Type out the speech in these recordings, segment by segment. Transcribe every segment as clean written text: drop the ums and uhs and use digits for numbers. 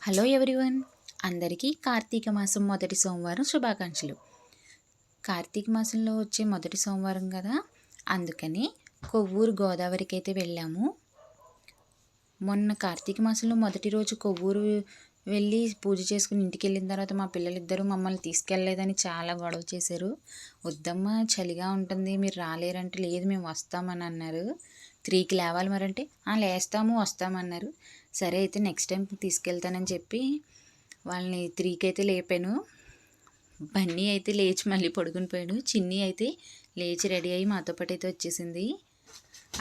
Hello everyone, అందరికీ కార్తీక మాసం మొదటి సోమవారం శుభాకాంక్షలు. కార్తీక మాసంలో వచ్చే మొదటి సోమవారం కదా, అందుకని కొవ్వూరు గోదావరికి అయితే వెళ్ళాము. మొన్న కార్తీక మాసంలో మొదటి రోజు కొవ్వూరు వెళ్ళి పూజ చేసుకుని ఇంటికి వెళ్ళిన తర్వాత మా పిల్లలిద్దరూ మమ్మల్ని తీసుకెళ్ళలేదని చాలా గొడవ చేశారు. వద్దమ్మా, చలిగా ఉంటుంది, మీరు రాలేరంటే లేదు మేము వస్తామని అన్నారు. 3కి లేవాలి మరంటే లేస్తాము వస్తామన్నారు. సరే అయితే నెక్స్ట్ టైం తీసుకెళ్తానని చెప్పి వాళ్ళని 3కి అయితే లేపాను. బన్నీ అయితే లేచి మళ్ళీ పడుకుని పోయాడు. చిన్ని అయితే లేచి రెడీ అయ్యి మాతో పాటు అయితే వచ్చేసింది.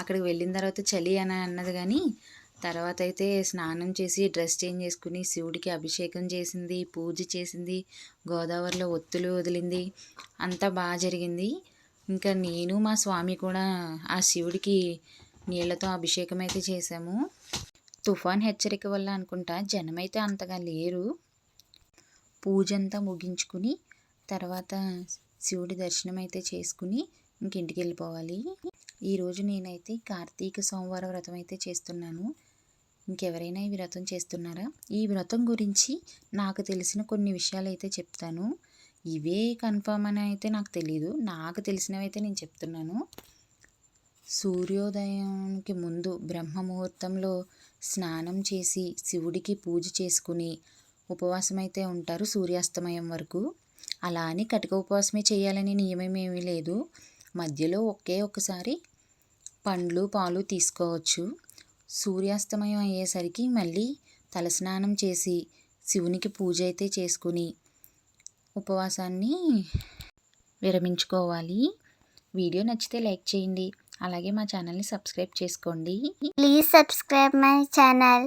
అక్కడికి వెళ్ళిన తర్వాత చలి అని అన్నది, కానీ తర్వాత అయితే స్నానం చేసి డ్రెస్ చేంజ్ చేసుకుని శివుడికి అభిషేకం చేసింది, పూజ చేసింది, గోదావరిలో ఒత్తులు వదిలింది. అంతా బాగా జరిగింది. ఇంకా నేను మా స్వామి కూడా ఆ శివుడికి నీళ్లతో అభిషేకం అయితే చేశాము. తుఫాన్ హెచ్చరిక వల్ల అనుకుంటా జనమైతే అంతగా లేరు. పూజ అంతా ముగించుకుని తర్వాత శివుడి దర్శనం అయితే చేసుకుని ఇంటికి వెళ్ళిపోవాలి. ఈరోజు నేనైతే కార్తీక సోమవారం వ్రతం అయితే చేస్తున్నాను. ఇంకెవరైనా ఈ వ్రతం చేస్తున్నారా? ఈ వ్రతం గురించి నాకు తెలిసిన కొన్ని విషయాలు అయితే చెప్తాను. ఇవే కన్ఫర్మ్ అని అయితే నాకు తెలియదు, నాకు తెలిసినవి అయితే నేను చెప్తున్నాను. సూర్యోదయానికి ముందు బ్రహ్మ ముహూర్తంలో స్నానం చేసి శివుడికి పూజ చేసుకుని ఉపవాసం అయితే ఉంటారు సూర్యాస్తమయం వరకు. అలా అని కటిక ఉపవాసమే చేయాలని నియమం ఏమీ లేదు. మధ్యలో ఒక్కసారి పండ్లు పాలు తీసుకోవచ్చు. సూర్యాస్తమయం అయ్యేసరికి మళ్ళీ తలస్నానం చేసి శివునికి పూజ అయితే చేసుకుని ఉపవాసాన్ని విరమించుకోవాలి. వీడియో నచ్చితే లైక్ చేయండి, అలాగే మా ఛానల్ని సబ్స్క్రైబ్ చేసుకోండి. Please subscribe my channel.